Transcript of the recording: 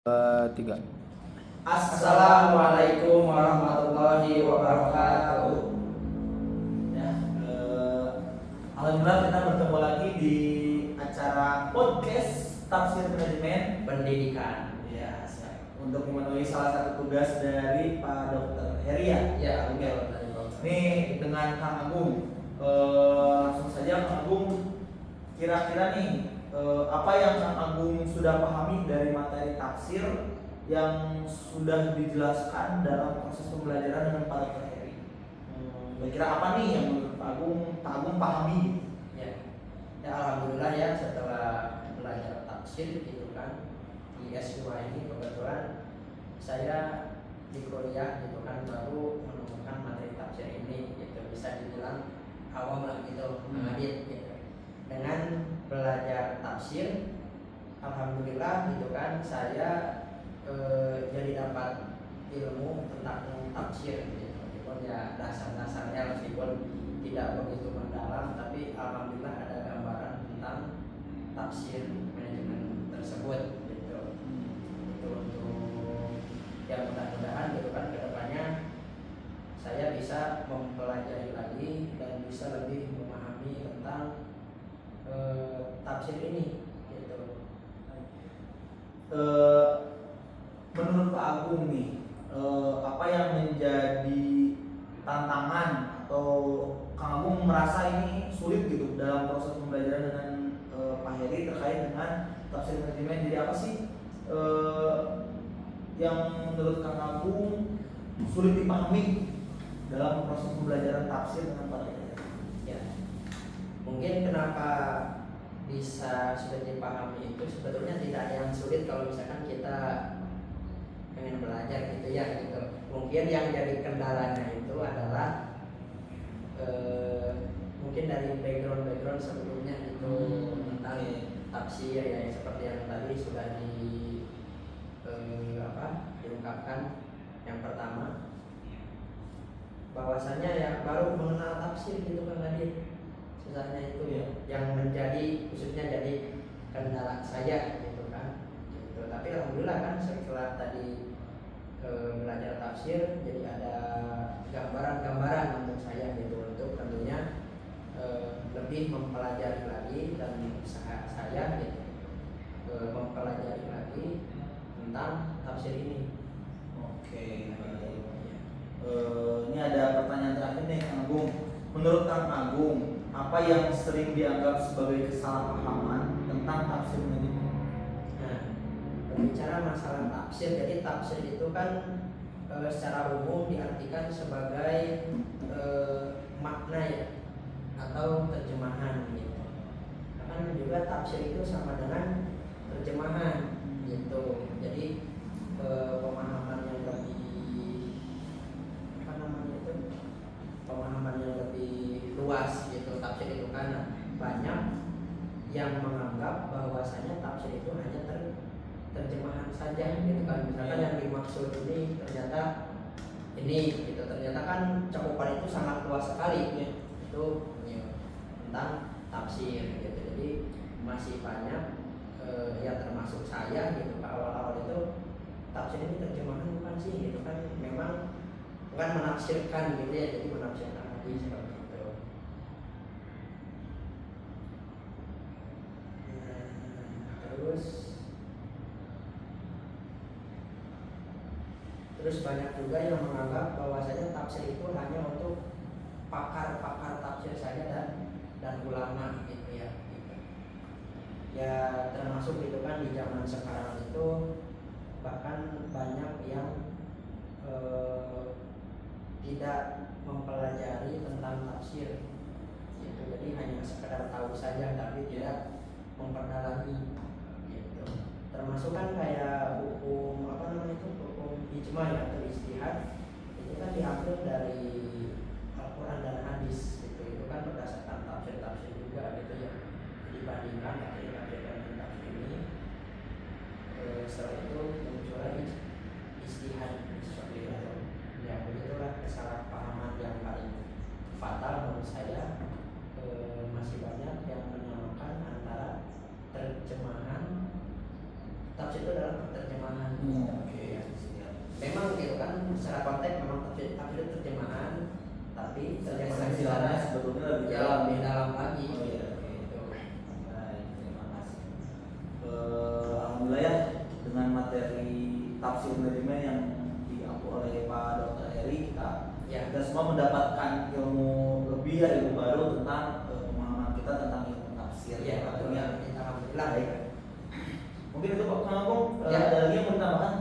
Tiga. Assalamualaikum warahmatullahi wabarakatuh. Ya, alhamdulillah kita bertemu lagi di acara podcast Tafsir Manajemen Pendidikan. Ya, untuk memenuhi salah satu tugas dari Pak Dr. Heria. Ya, oke. Ini dengan Kang Agung. Langsung saja Kang Agung, kira-kira nih apa yang Kang Agung sudah pahami dari materi tafsir yang sudah dijelaskan dalam proses pembelajaran dengan Pak Dr. Heri? Kira-kira apa nih yang menurut Pak Agung pahami? Ya, alhamdulillah ya, setelah belajar tafsir gitu kan di S2 ini, kebetulan saya di kuliah gitu kan baru menemukan materi tafsir ini gitu, bisa dibilang awam lah gitu, mengadit gitu. Dengan belajar tafsir, alhamdulillah gitu kan saya jadi dapat ilmu tentang tafsir gitu. Meskipun ya dasar-dasarnya meskipun tidak begitu mendalam, tapi alhamdulillah ada gambaran tentang tafsir manajemen tersebut gitu. Itu untuk yang mudah-mudahan gitu kan kedepannya saya bisa mempelajari lagi dan bisa lebih memahami tentang tafsir ini gitu. Menurut Pak Agung nih, apa yang menjadi tantangan atau Kang Agung merasa ini sulit gitu dalam proses pembelajaran dengan Pak Heri terkait dengan tafsir manajemen? Jadi apa sih yang menurut Kang Agung sulit dipahami dalam proses pembelajaran tafsir dengan Pak Heri? Ya, mungkin kenapa bisa sulit dipahami itu sebetulnya tidak ada yang sulit kalau misalkan kita pengen belajar gitu ya gitu. Mungkin yang jadi kendalanya itu adalah mungkin dari background sebelumnya itu tentang tafsir ya, seperti yang tadi sudah diungkapkan. Yang pertama bahwasanya ya baru mengenal tafsir gitu kan tadi, susahnya itu ya, yang menjadi khususnya jadi kendala saya gitu kan gitu. Tapi alhamdulillah kan setelah tadi belajar tafsir jadi ada gambaran-gambaran untuk saya gitu, untuk tentunya lebih mempelajari lagi dan usaha saya gitu mempelajari lagi tentang tafsir ini. Oke, baik. Ini ada pertanyaan terakhir nih Kang Agung. Menurut Kang Agung, apa yang sering dianggap sebagai kesalahpahaman tentang tafsir manajemen? Nah, berbicara masalah tafsir, jadi tafsir itu kan secara umum diartikan sebagai makna ya, atau terjemahan gitu. Kan juga tafsir itu sama dengan terjemahan gitu. Jadi pemahaman yang lebih pemahaman yang lebih luas gitu. Tafsir itu kan banyak yang menganggap bahwasanya tafsir itu hanya terjemahan saja gitu kan. Misalkan yang dimaksud ini ternyata ini gitu, ternyata kan cakupan itu sangat luas sekali ya. Itu ya, tentang tafsir gitu. Jadi masih banyak ya termasuk saya gitu, ke awal-awal itu tafsir ini terjemahan bukan sih gitu kan, memang bukan menafsirkan gitu ya, jadi menafsirkan lagi seperti itu. Terus banyak juga yang menganggap bahwasanya tafsir itu hanya untuk pakar-pakar tafsir saja dan ulama gitu ya. Gitu. Ya termasuk gitu kan di zaman sekarang itu bahkan banyak yang tidak mempelajari tentang tafsir gitu. Jadi hanya sekedar tahu saja tapi tidak memperdalami gitu. Termasuk kan kayak hukum hukum ijma ya, atau ijtihad, itu kan diambil dari Al-Quran dan hadis gitu. Itu kan berdasarkan tafsir juga gitu ya, dibandingkan tafsir dan tafsir ini. Setelah itu muncullah ijtihad seperti itu. Ya begitulah kesalahpahaman yang paling fatal menurut saya. Masih banyak yang menyamakan antara terjemahan tafsir itu adalah terjemahan lagi Penghasilannya sebetulnya lebih ya dalam. lebih dalam lagi. Oh iya. Gitu. Baik, terima kasih. Alhamdulillah ya, dengan materi tafsir manajemen yang diampu oleh Pak Dr. Heri, kita semua mendapatkan ilmu lebih ya, ilmu baru tentang pemahaman kita tentang ilmu tafsir. Ya, betul ya. Alhamdulillah. Baik. Mungkin itu Pak Kang Agung, Ya. ada lagi yang mau ditambahkan?